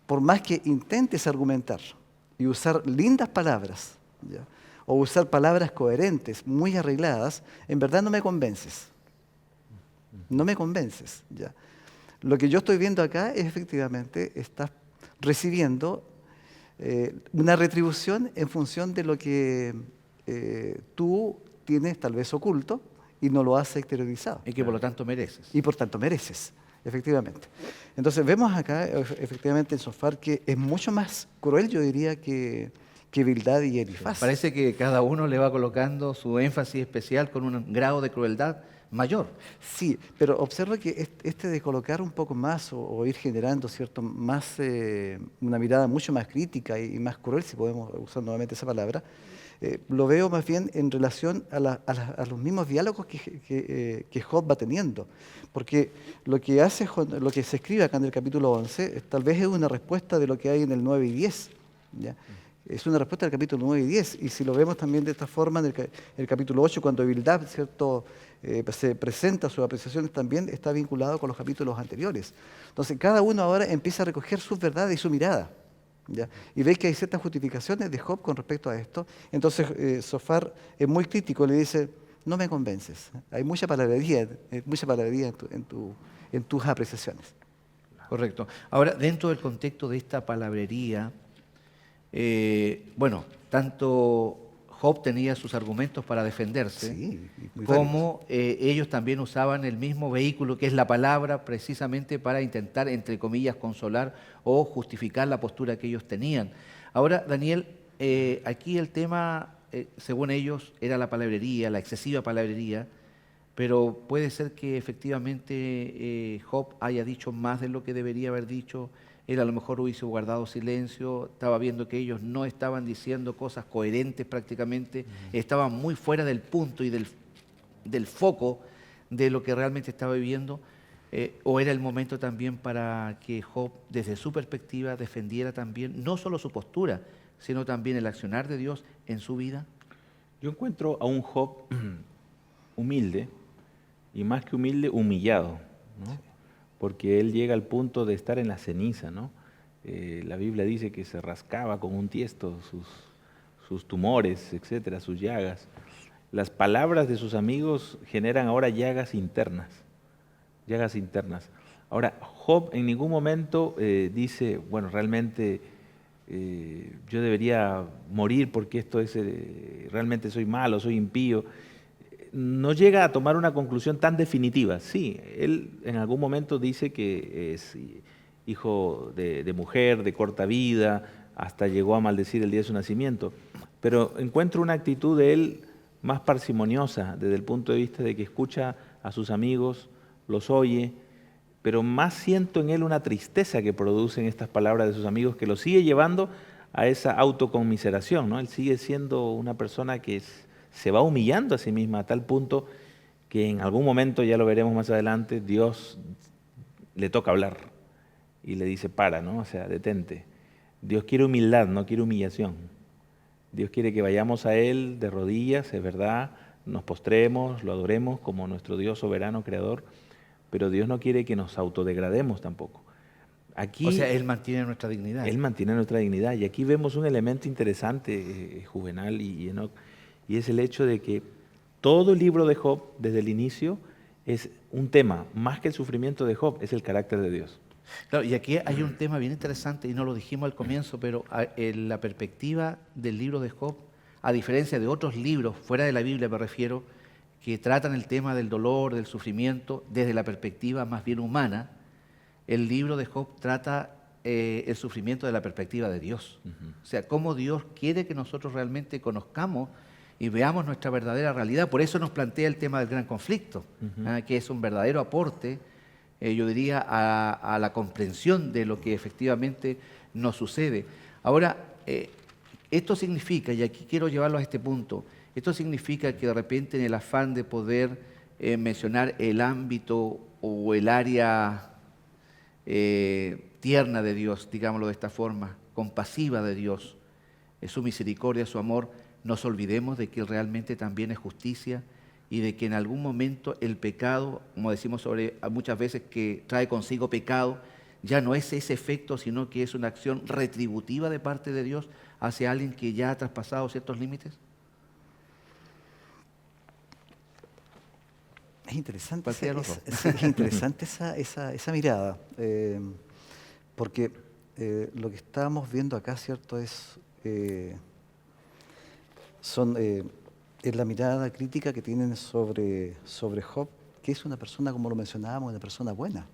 por más que intentes argumentar y usar lindas palabras, ¿ya?, o usar palabras coherentes, muy arregladas, en verdad no me convences. No me convences, ¿ya? Lo que yo estoy viendo acá es efectivamente, estás recibiendo una retribución en función de lo que tú tienes tal vez oculto y no lo has exteriorizado. Y que por lo tanto mereces. Y por tanto mereces, efectivamente. Entonces vemos acá, efectivamente, en Sofar que es mucho más cruel, yo diría, que Bildad y Elifaz. Parece que cada uno le va colocando su énfasis especial con un grado de crueldad mayor. Sí, pero observa que este de colocar un poco más o ir generando, ¿cierto?, más una mirada mucho más crítica y más cruel, si podemos usar nuevamente esa palabra, lo veo más bien en relación a los mismos diálogos que Job va teniendo. Porque lo que hace lo que se escribe acá en el capítulo 11, tal vez es una respuesta de lo que hay en el 9 y 10, ¿ya? Es una respuesta del capítulo 9 y 10, y si lo vemos también de esta forma en el capítulo 8, cuando Bildad, ¿cierto?, se presenta sus apreciaciones, también está vinculado con los capítulos anteriores. Entonces, cada uno ahora empieza a recoger sus verdades y su mirada, ¿ya? Y veis que hay ciertas justificaciones de Job con respecto a esto. Entonces, Sofar es muy crítico, le dice, no me convences. Hay mucha palabrería en tus apreciaciones. Correcto. Ahora, dentro del contexto de esta palabrería, bueno, tanto Job tenía sus argumentos para defenderse, Sí, muy como ellos también usaban el mismo vehículo que es la palabra precisamente para intentar, entre comillas, consolar o justificar la postura que ellos tenían. Ahora, Daniel, aquí el tema, según ellos, era la palabrería, la excesiva palabrería, pero puede ser que efectivamente Job haya dicho más de lo que debería haber dicho. Él a lo mejor hubiese guardado silencio, estaba viendo que ellos no estaban diciendo cosas coherentes prácticamente, estaban muy fuera del punto y del foco de lo que realmente estaba viviendo, o era el momento también para que Job, desde su perspectiva, defendiera también no solo su postura, sino también el accionar de Dios en su vida. Yo encuentro a un Job humilde, y más que humilde, humillado, ¿no? Porque él llega al punto de estar en la ceniza, ¿no? La Biblia dice que se rascaba con un tiesto sus tumores, etcétera, sus llagas. Las palabras de sus amigos generan ahora llagas internas, llagas internas. Ahora, Job en ningún momento dice, bueno, realmente yo debería morir porque esto es, realmente soy malo, soy impío. No llega a tomar una conclusión tan definitiva. Sí, él en algún momento dice que es hijo de mujer, de corta vida, hasta llegó a maldecir el día de su nacimiento. Pero encuentro una actitud de él más parsimoniosa desde el punto de vista de que escucha a sus amigos, los oye, pero más siento en él una tristeza que producen estas palabras de sus amigos que lo sigue llevando a esa autoconmiseración, ¿no? Él sigue siendo una persona que se va humillando a sí misma a tal punto que en algún momento, ya lo veremos más adelante, Dios le toca hablar y le dice, para, ¿no? O sea, detente. Dios quiere humildad, no quiere humillación. Dios quiere que vayamos a Él de rodillas, es verdad, nos postremos, lo adoremos como nuestro Dios soberano, creador, pero Dios no quiere que nos autodegrademos tampoco. Aquí, O sea, Él mantiene nuestra dignidad. Él mantiene nuestra dignidad. Y aquí vemos un elemento interesante, Juvenal y Enoc, y es el hecho de que todo el libro de Job, desde el inicio, es un tema, más que el sufrimiento de Job, es el carácter de Dios. Claro, y aquí hay un tema bien interesante, y no lo dijimos al comienzo, pero en la perspectiva del libro de Job, a diferencia de otros libros, fuera de la Biblia me refiero, que tratan el tema del dolor, del sufrimiento, desde la perspectiva más bien humana, el libro de Job trata el sufrimiento de la perspectiva de Dios. O sea, cómo Dios quiere que nosotros realmente conozcamos y veamos nuestra verdadera realidad. Por eso nos plantea el tema del gran conflicto, que es un verdadero aporte, yo diría, a la comprensión de lo que efectivamente nos sucede. Ahora, esto significa, y aquí quiero llevarlo a este punto, esto significa que de repente en el afán de poder mencionar el ámbito o el área tierna de Dios, digámoslo de esta forma, compasiva de Dios, su misericordia, su amor, nos olvidemos de que realmente también es justicia y de que en algún momento el pecado, como decimos muchas veces que trae consigo pecado, ya no es ese efecto, sino que es una acción retributiva de parte de Dios hacia alguien que ya ha traspasado ciertos límites. Es interesante, Cualquiera de los dos. es interesante esa mirada, porque lo que estábamos viendo acá, ¿cierto?, es la mirada crítica que tienen sobre Job, que es una persona, como lo mencionábamos, una persona buena.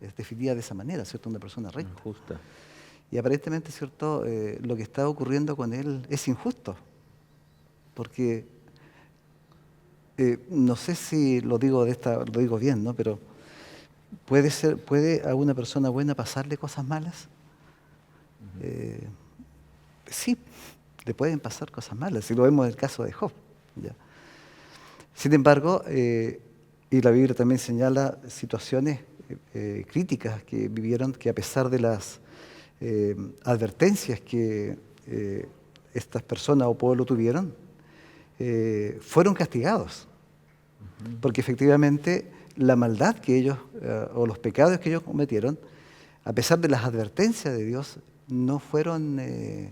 Es definida de esa manera, ¿cierto?, una persona recta. Justa. Y aparentemente, ¿cierto?, lo que está ocurriendo con él es injusto, porque no sé si lo digo bien, ¿no?, pero ¿puede a una persona buena pasarle cosas malas? Sí, le pueden pasar cosas malas, si lo vemos en el caso de Job. ¿Ya? Sin embargo, y la Biblia también señala situaciones críticas que vivieron, que a pesar de las advertencias que estas personas o pueblo tuvieron, fueron castigados. Porque efectivamente la maldad que ellos, o los pecados que ellos cometieron, a pesar de las advertencias de Dios, no fueron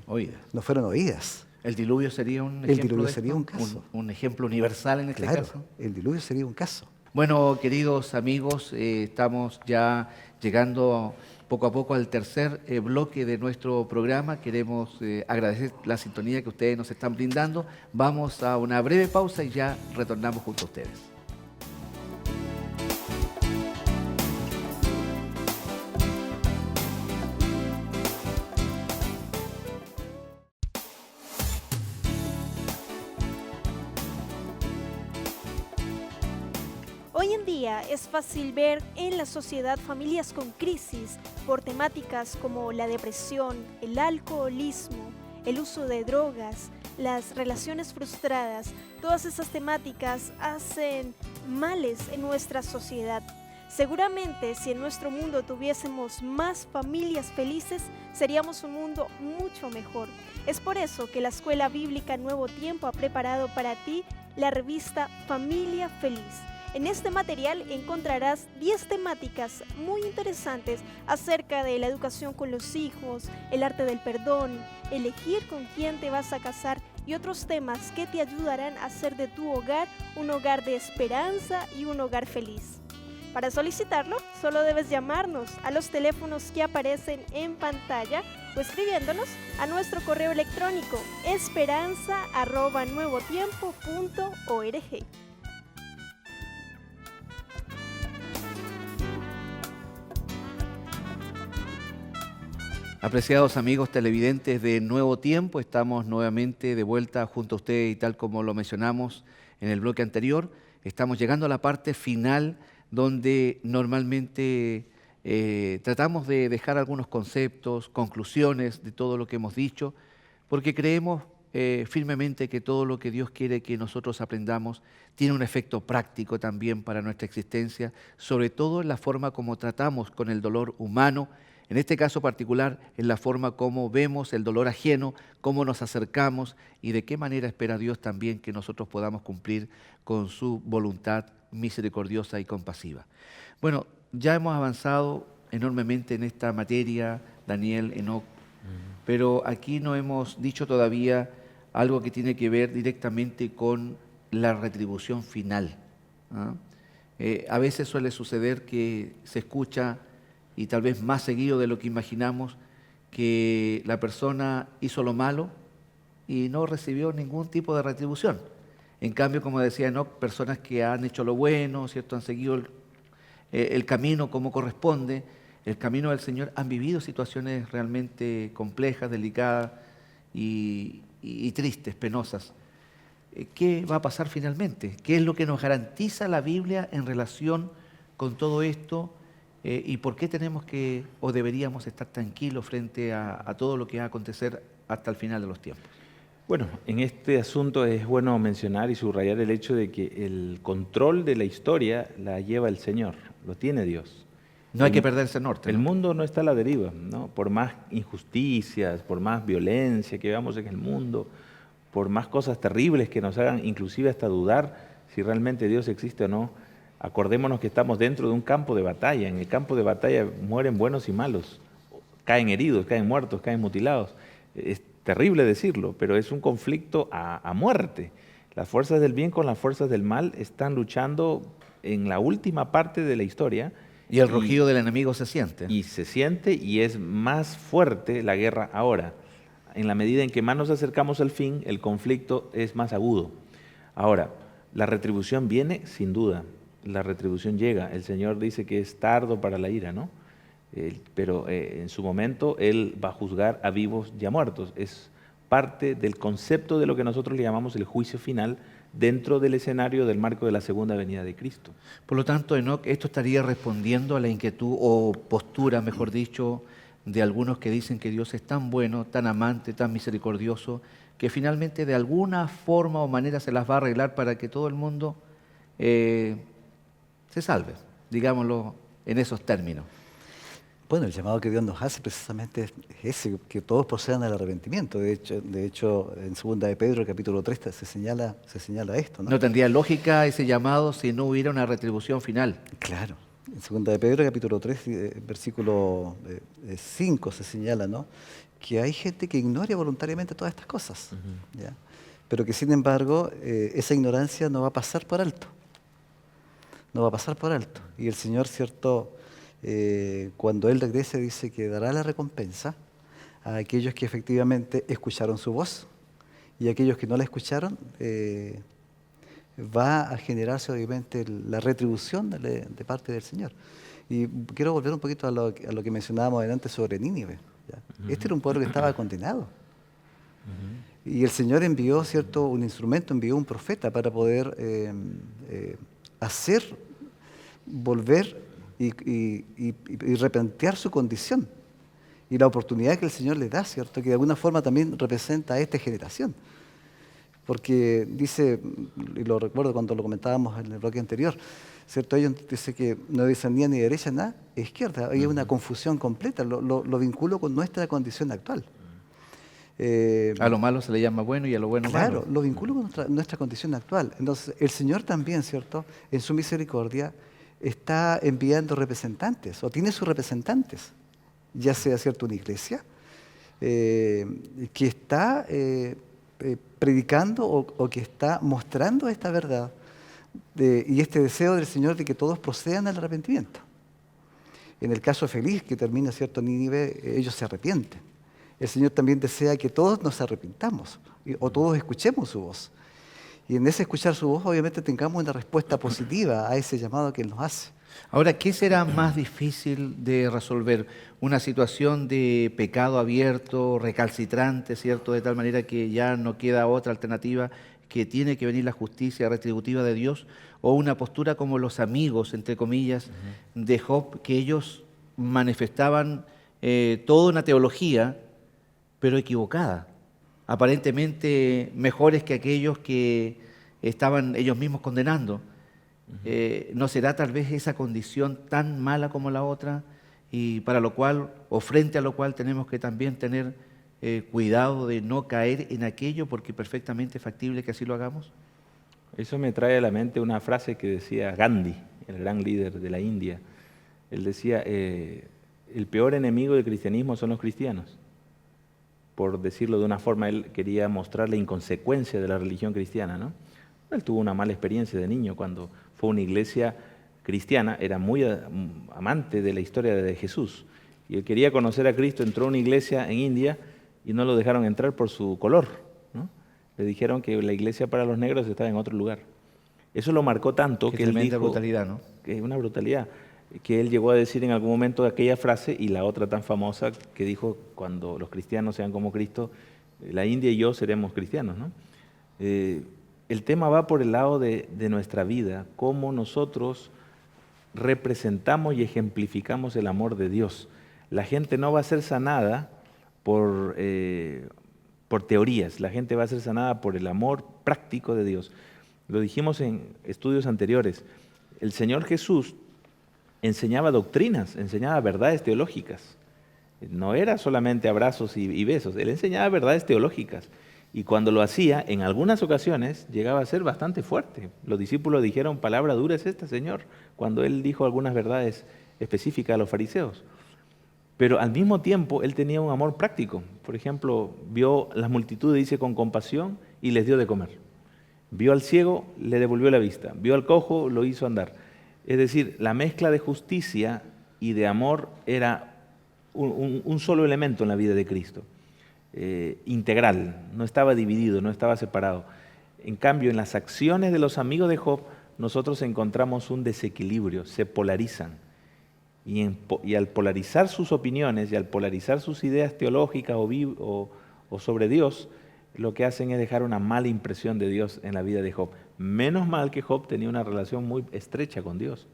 oídas. El diluvio sería un El ejemplo diluvio de sería esto, un caso. un ejemplo universal en este Claro, caso. el diluvio sería un caso. Bueno, queridos amigos, estamos ya llegando poco a poco al tercer bloque de nuestro programa. Queremos agradecer la sintonía que ustedes nos están brindando. Vamos a una breve pausa y ya retornamos junto a ustedes. Hoy en día es fácil ver en la sociedad familias con crisis por temáticas como la depresión, el alcoholismo, el uso de drogas, las relaciones frustradas. Todas esas temáticas hacen males en nuestra sociedad. Seguramente si en nuestro mundo tuviésemos más familias felices, seríamos un mundo mucho mejor. Es por eso que la Escuela Bíblica Nuevo Tiempo ha preparado para ti la revista Familia Feliz. En este material encontrarás 10 temáticas muy interesantes acerca de la educación con los hijos, el arte del perdón, elegir con quién te vas a casar y otros temas que te ayudarán a hacer de tu hogar un hogar de esperanza y un hogar feliz. Para solicitarlo, solo debes llamarnos a los teléfonos que aparecen en pantalla o escribiéndonos a nuestro correo electrónico esperanza@nuevotiempo.org. Apreciados amigos televidentes de Nuevo Tiempo, estamos nuevamente de vuelta junto a ustedes y tal como lo mencionamos en el bloque anterior, estamos llegando a la parte final donde normalmente tratamos de dejar algunos conceptos, conclusiones de todo lo que hemos dicho, porque creemos firmemente que todo lo que Dios quiere que nosotros aprendamos tiene un efecto práctico también para nuestra existencia, sobre todo en la forma como tratamos con el dolor humano. En este caso particular, en la forma como vemos el dolor ajeno, cómo nos acercamos y de qué manera espera Dios también que nosotros podamos cumplir con su voluntad misericordiosa y compasiva. Bueno, ya hemos avanzado enormemente en esta materia, Daniel, Enoc, pero aquí no hemos dicho todavía algo que tiene que ver directamente con la retribución final. A veces suele suceder que se escucha, y tal vez más seguido de lo que imaginamos, que la persona hizo lo malo y no recibió ningún tipo de retribución. En cambio, como decía Enoc, personas que han hecho lo bueno, ¿cierto?, han seguido el camino como corresponde, el camino del Señor, han vivido situaciones realmente complejas, delicadas y tristes, penosas. ¿Qué va a pasar finalmente? ¿Qué es lo que nos garantiza la Biblia en relación con todo esto? ¿Y por qué tenemos que o deberíamos estar tranquilos frente a todo lo que va a acontecer hasta el final de los tiempos? Bueno, en este asunto es bueno mencionar y subrayar el hecho de que el control de la historia la lleva el Señor, lo tiene Dios. No hay que perderse norte, El ¿no? mundo no está a la deriva, ¿no? Por más injusticias, por más violencia que veamos en el mundo, por más cosas terribles que nos hagan inclusive hasta dudar si realmente Dios existe o no, acordémonos que estamos dentro de un campo de batalla. En el campo de batalla mueren buenos y malos, caen heridos, caen muertos, caen mutilados. Es terrible decirlo, pero es un conflicto a muerte. Las fuerzas del bien con las fuerzas del mal están luchando en la última parte de la historia. Y el rugido del enemigo se siente. Y se siente y es más fuerte la guerra ahora. En la medida en que más nos acercamos al fin, el conflicto es más agudo. Ahora, la retribución viene sin duda. La retribución llega. El Señor dice que es tardo para la ira, ¿no? Pero en su momento Él va a juzgar a vivos y a muertos. Es parte del concepto de lo que nosotros le llamamos el juicio final dentro del escenario del marco de la segunda venida de Cristo. Por lo tanto, Enoc, esto estaría respondiendo a la inquietud o postura, mejor dicho, de algunos que dicen que Dios es tan bueno, tan amante, tan misericordioso, que finalmente de alguna forma o manera se las va a arreglar para que todo el mundo se salve, digámoslo en esos términos. Bueno, el llamado que Dios nos hace precisamente es ese, que todos procedan al arrepentimiento. De hecho en 2 de Pedro, capítulo 3, se señala esto, ¿no? No tendría lógica ese llamado si no hubiera una retribución final. Claro. En 2 de Pedro, capítulo 3, versículo 5, se señala, ¿no?, que hay gente que ignora voluntariamente todas estas cosas, ¿ya? Pero que sin embargo esa ignorancia no va a pasar por alto. No va a pasar por alto. Y el Señor, ¿cierto?, cuando Él regrese, dice que dará la recompensa a aquellos que efectivamente escucharon su voz, y aquellos que no la escucharon, va a generarse obviamente la retribución de parte del Señor. Y quiero volver un poquito a lo que mencionábamos antes sobre Nínive, ¿ya? Este era un pueblo que estaba condenado. Y el Señor envió, ¿cierto?, un instrumento, envió un profeta para poder hacer volver y replantear su condición. Y la oportunidad que el Señor le da, ¿cierto?, que de alguna forma también representa a esta generación. Porque dice, y lo recuerdo cuando lo comentábamos en el bloque anterior, ¿cierto? Ellos dicen que no discernían ni derecha, nada, izquierda. Hay una confusión completa, lo vinculo con nuestra condición actual. A lo malo se le llama bueno y a lo bueno claro, malo. lo vinculo con nuestra condición actual. Entonces, el Señor también, ¿cierto?, en su misericordia, está enviando representantes, o tiene sus representantes, ya sea, ¿cierto?, una iglesia, que está predicando o que está mostrando esta verdad y este deseo del Señor de que todos procedan al arrepentimiento. En el caso feliz que termina, ¿cierto?, Nínive, ellos se arrepienten. El Señor también desea que todos nos arrepintamos o todos escuchemos su voz. Y en ese escuchar su voz, obviamente, tengamos una respuesta positiva a ese llamado que Él nos hace. Ahora, ¿qué será más difícil de resolver? ¿Una situación de pecado abierto, recalcitrante, ¿cierto?, de tal manera que ya no queda otra alternativa, que tiene que venir la justicia retributiva de Dios? ¿O una postura como los amigos, entre comillas, de Job, que ellos manifestaban toda una teología, pero equivocada? Aparentemente mejores que aquellos que estaban ellos mismos condenando. ¿No será tal vez esa condición tan mala como la otra? Y para lo cual, o frente a lo cual, tenemos que también tener cuidado de no caer en aquello, porque perfectamente es factible que así lo hagamos. Eso me trae a la mente una frase que decía Gandhi, el gran líder de la India. Él decía, el peor enemigo del cristianismo son los cristianos. Por decirlo de una forma, él quería mostrar la inconsecuencia de la religión cristiana, ¿no? Él tuvo una mala experiencia de niño cuando fue a una iglesia cristiana, era muy amante de la historia de Jesús, y él quería conocer a Cristo, entró a una iglesia en India y no lo dejaron entrar por su color, ¿no? Le dijeron que la iglesia para los negros estaba en otro lugar. Eso lo marcó tanto que él dijo... brutalidad, ¿no? Que es una brutalidad. Que él llegó a decir en algún momento aquella frase, y la otra tan famosa que dijo, cuando los cristianos sean como Cristo, la India y yo seremos cristianos, ¿no? El tema va por el lado de nuestra vida, cómo nosotros representamos y ejemplificamos el amor de Dios. La gente no va a ser sanada por teorías, la gente va a ser sanada por el amor práctico de Dios. Lo dijimos en estudios anteriores, el Señor Jesús enseñaba doctrinas, enseñaba verdades teológicas. No era solamente abrazos y besos, él enseñaba verdades teológicas. Y cuando lo hacía, en algunas ocasiones, llegaba a ser bastante fuerte. Los discípulos dijeron, palabra dura es esta, Señor, cuando él dijo algunas verdades específicas a los fariseos. Pero al mismo tiempo, él tenía un amor práctico. Por ejemplo, vio las multitudes, dice, con compasión y les dio de comer. Vio al ciego, le devolvió la vista. Vio al cojo, lo hizo andar. Es decir, la mezcla de justicia y de amor era un solo elemento en la vida de Cristo. Integral, no estaba dividido, no estaba separado. En cambio, en las acciones de los amigos de Job, nosotros encontramos un desequilibrio, se polarizan. Y al polarizar sus opiniones y al polarizar sus ideas teológicas o sobre Dios, lo que hacen es dejar una mala impresión de Dios en la vida de Job. Menos mal que Job tenía una relación muy estrecha con Dios.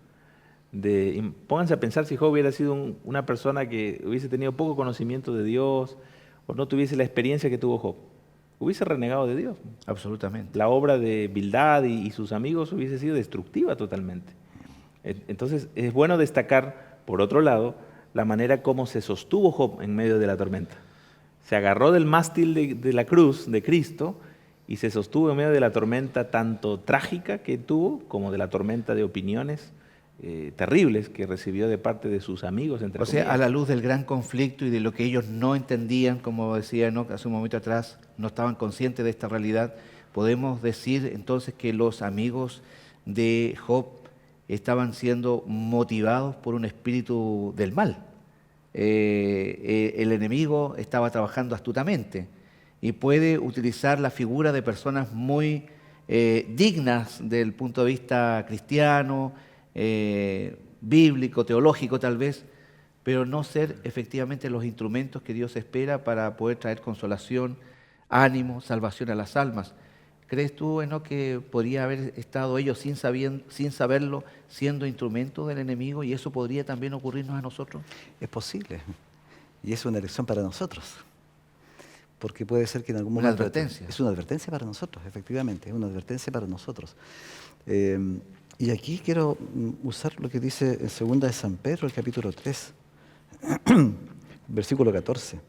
Pónganse a pensar si Job hubiera sido una persona que hubiese tenido poco conocimiento de Dios o no tuviese la experiencia que tuvo Job. Hubiese renegado de Dios. Absolutamente. La obra de Bildad y sus amigos hubiese sido destructiva totalmente. Entonces es bueno destacar, por otro lado, la manera como se sostuvo Job en medio de la tormenta. Se agarró del mástil de la cruz de Cristo y se sostuvo en medio de la tormenta tanto trágica que tuvo como de la tormenta de opiniones terribles que recibió de parte de sus amigos. O sea, a la luz del gran conflicto y de lo que ellos no entendían, como decía Enoch hace un momento atrás, no estaban conscientes de esta realidad, podemos decir entonces que los amigos de Job estaban siendo motivados por un espíritu del mal. El enemigo estaba trabajando astutamente y puede utilizar la figura de personas muy dignas del punto de vista cristiano, bíblico, teológico tal vez, pero no ser efectivamente los instrumentos que Dios espera para poder traer consolación, ánimo, salvación a las almas. ¿Crees tú, Enoch, que podría haber estado ellos sin saberlo, siendo instrumentos del enemigo, y eso podría también ocurrirnos a nosotros? Es posible, y es una lección para nosotros, porque puede ser que en algún momento... Una advertencia. Es una advertencia para nosotros, efectivamente, es una advertencia para nosotros. Y aquí quiero usar lo que dice en 2 de San Pedro, el capítulo 3, versículo 14.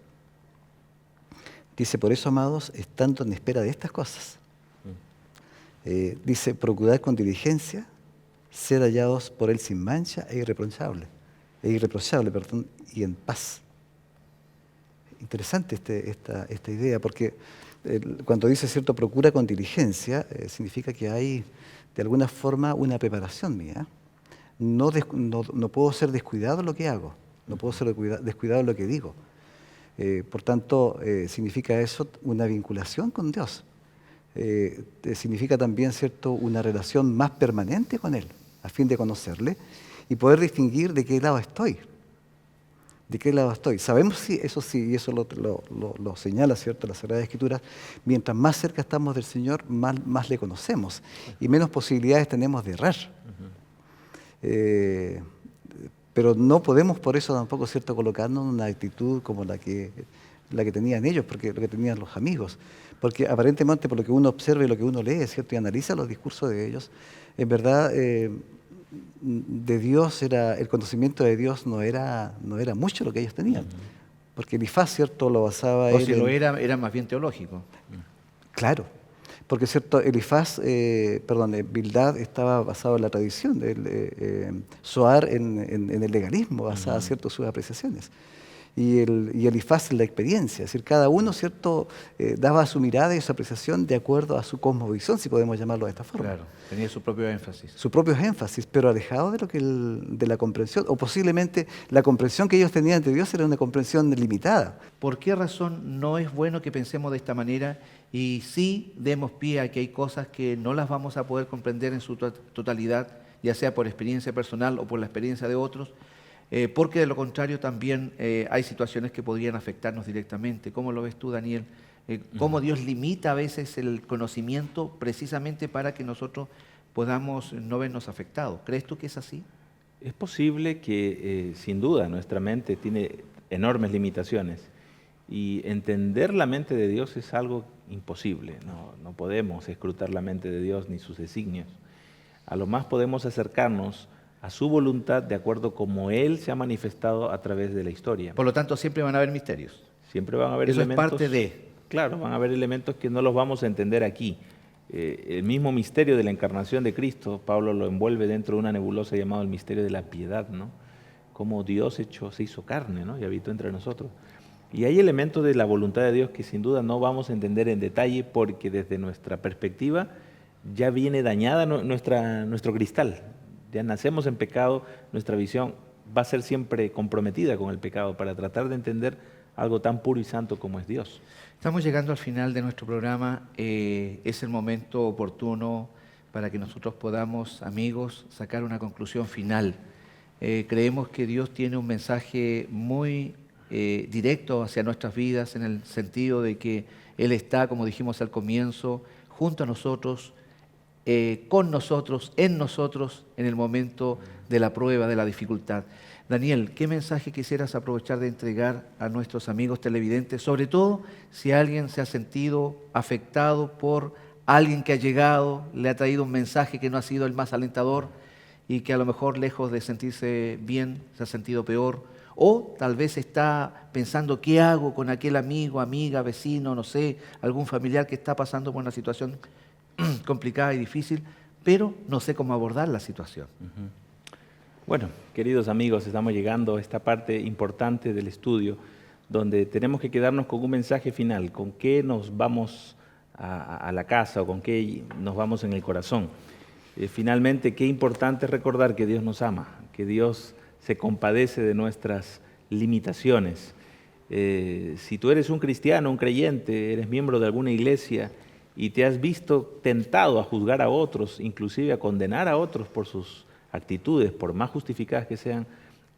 Dice, por eso, amados, estando en espera de estas cosas, dice, procurad con diligencia ser hallados por Él sin mancha e irreprochable, y en paz. Interesante esta idea, porque cuando dice, cierto, procura con diligencia, significa que hay de alguna forma una preparación mía. No puedo ser descuidado en lo que hago, no puedo ser descuidado en lo que digo. Por tanto, significa eso una vinculación con Dios. Significa también, ¿cierto?, una relación más permanente con Él, a fin de conocerle y poder distinguir de qué lado estoy. ¿De qué lado estoy? Sabemos, sí, y eso lo señala, ¿cierto?, la Sagrada Escritura, mientras más cerca estamos del Señor, más le conocemos y menos posibilidades tenemos de errar. Pero no podemos por eso tampoco, ¿cierto?, colocarnos en una actitud como la que tenían ellos, porque lo que tenían los amigos. Porque aparentemente por lo que uno observa y lo que uno lee, ¿cierto?, y analiza los discursos de ellos, en verdad de Dios el conocimiento de Dios no era mucho lo que ellos tenían. Porque Elifaz, ¿cierto?, lo basaba o si lo era más bien teológico. Claro. Porque, ¿cierto?, Bildad estaba basado en la tradición, Zohar en el legalismo, basada, ¿cierto?, sus apreciaciones. Y Elifaz en la experiencia, es decir, cada uno, ¿cierto?, daba su mirada y su apreciación de acuerdo a su cosmovisión, si podemos llamarlo de esta forma. Claro, tenía su propio énfasis. Sus propios énfasis, pero alejado de la comprensión, o posiblemente la comprensión que ellos tenían de Dios era una comprensión limitada. ¿Por qué razón no es bueno que pensemos de esta manera y sí demos pie a que hay cosas que no las vamos a poder comprender en su totalidad, ya sea por experiencia personal o por la experiencia de otros? Porque de lo contrario también hay situaciones que podrían afectarnos directamente. ¿Cómo lo ves tú, Daniel? ¿Cómo Dios limita a veces el conocimiento precisamente para que nosotros podamos no vernos afectados? ¿Crees tú que es así? Es posible que, sin duda, nuestra mente tiene enormes limitaciones y entender la mente de Dios es algo imposible. No podemos escrutar la mente de Dios ni sus designios. A lo más podemos acercarnos a su voluntad de acuerdo como Él se ha manifestado a través de la historia. Por lo tanto, siempre van a haber misterios. Siempre van a haber elementos. Eso es parte de... Claro, van a haber elementos que no los vamos a entender aquí. El mismo misterio de la encarnación de Cristo, Pablo lo envuelve dentro de una nebulosa llamada el misterio de la piedad, ¿no? Cómo Dios se hizo carne, ¿no?, y habitó entre nosotros. Y hay elementos de la voluntad de Dios que sin duda no vamos a entender en detalle porque desde nuestra perspectiva ya viene dañada nuestro cristal. Ya nacemos en pecado, nuestra visión va a ser siempre comprometida con el pecado para tratar de entender algo tan puro y santo como es Dios. Estamos llegando al final de nuestro programa. Es el momento oportuno para que nosotros podamos, amigos, sacar una conclusión final. Creemos que Dios tiene un mensaje muy directo hacia nuestras vidas, en el sentido de que Él está, como dijimos al comienzo, junto a nosotros, con nosotros, en el momento de la prueba, de la dificultad. Daniel, ¿qué mensaje quisieras aprovechar de entregar a nuestros amigos televidentes? Sobre todo si alguien se ha sentido afectado por alguien que ha llegado, le ha traído un mensaje que no ha sido el más alentador y que a lo mejor, lejos de sentirse bien, se ha sentido peor. O tal vez está pensando, ¿qué hago con aquel amigo, amiga, vecino, no sé, algún familiar que está pasando por una situación complicada y difícil, pero no sé cómo abordar la situación? Bueno, queridos amigos, estamos llegando a esta parte importante del estudio, donde tenemos que quedarnos con un mensaje final, con qué nos vamos a la casa o con qué nos vamos en el corazón. Finalmente, qué importante es recordar que Dios nos ama, que Dios se compadece de nuestras limitaciones. Si tú eres un cristiano, un creyente, eres miembro de alguna iglesia y te has visto tentado a juzgar a otros, inclusive a condenar a otros por sus actitudes, por más justificadas que sean,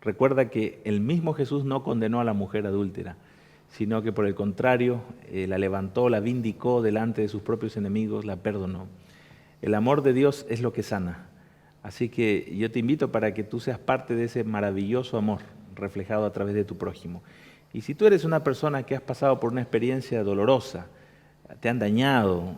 recuerda que el mismo Jesús no condenó a la mujer adúltera, sino que por el contrario, la levantó, la vindicó delante de sus propios enemigos, la perdonó. El amor de Dios es lo que sana. Así que yo te invito para que tú seas parte de ese maravilloso amor reflejado a través de tu prójimo. Y si tú eres una persona que has pasado por una experiencia dolorosa, te han dañado,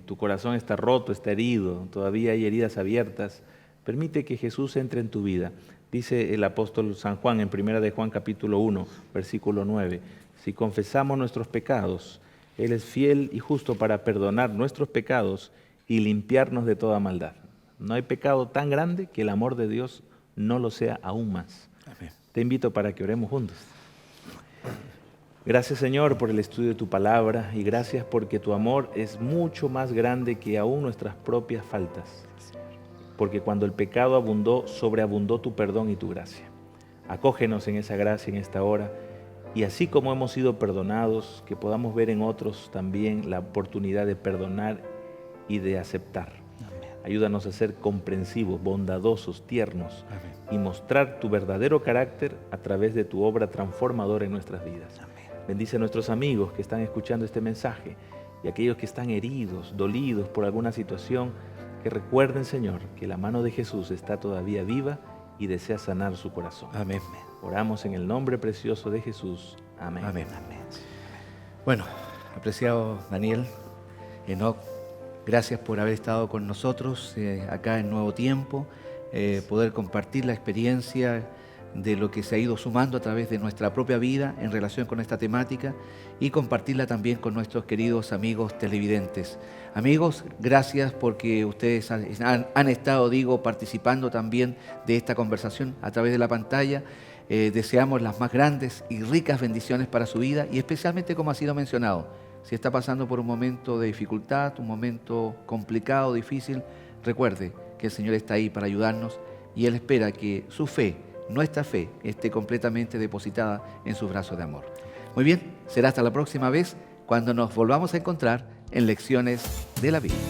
tu corazón está roto, está herido, todavía hay heridas abiertas, permite que Jesús entre en tu vida. Dice el apóstol San Juan en 1 de Juan capítulo 1, versículo 9, si confesamos nuestros pecados, Él es fiel y justo para perdonar nuestros pecados y limpiarnos de toda maldad. No hay pecado tan grande que el amor de Dios no lo sea aún más. Amén. Te invito para que oremos juntos. Gracias, Señor, por el estudio de tu palabra y gracias porque tu amor es mucho más grande que aún nuestras propias faltas. Porque cuando el pecado abundó, sobreabundó tu perdón y tu gracia. Acógenos en esa gracia en esta hora y así como hemos sido perdonados, que podamos ver en otros también la oportunidad de perdonar y de aceptar. Amén. Ayúdanos a ser comprensivos, bondadosos, tiernos. Amén. Y mostrar tu verdadero carácter a través de tu obra transformadora en nuestras vidas. Amén. Bendice a nuestros amigos que están escuchando este mensaje y a aquellos que están heridos, dolidos por alguna situación, que recuerden, Señor, que la mano de Jesús está todavía viva y desea sanar su corazón. Amén. Oramos en el nombre precioso de Jesús. Amén. Amén. Bueno, apreciado Daniel, Enoc, gracias por haber estado con nosotros acá en Nuevo Tiempo, poder compartir la experiencia de lo que se ha ido sumando a través de nuestra propia vida en relación con esta temática y compartirla también con nuestros queridos amigos televidentes. Amigos, gracias porque ustedes han estado, participando también de esta conversación a través de la pantalla. Deseamos las más grandes y ricas bendiciones para su vida y especialmente, como ha sido mencionado, si está pasando por un momento de dificultad, un momento complicado, difícil, recuerde que el Señor está ahí para ayudarnos y Él espera que su fe, nuestra fe, esté completamente depositada en sus brazos de amor. Muy bien, será hasta la próxima vez cuando nos volvamos a encontrar en Lecciones de la Biblia.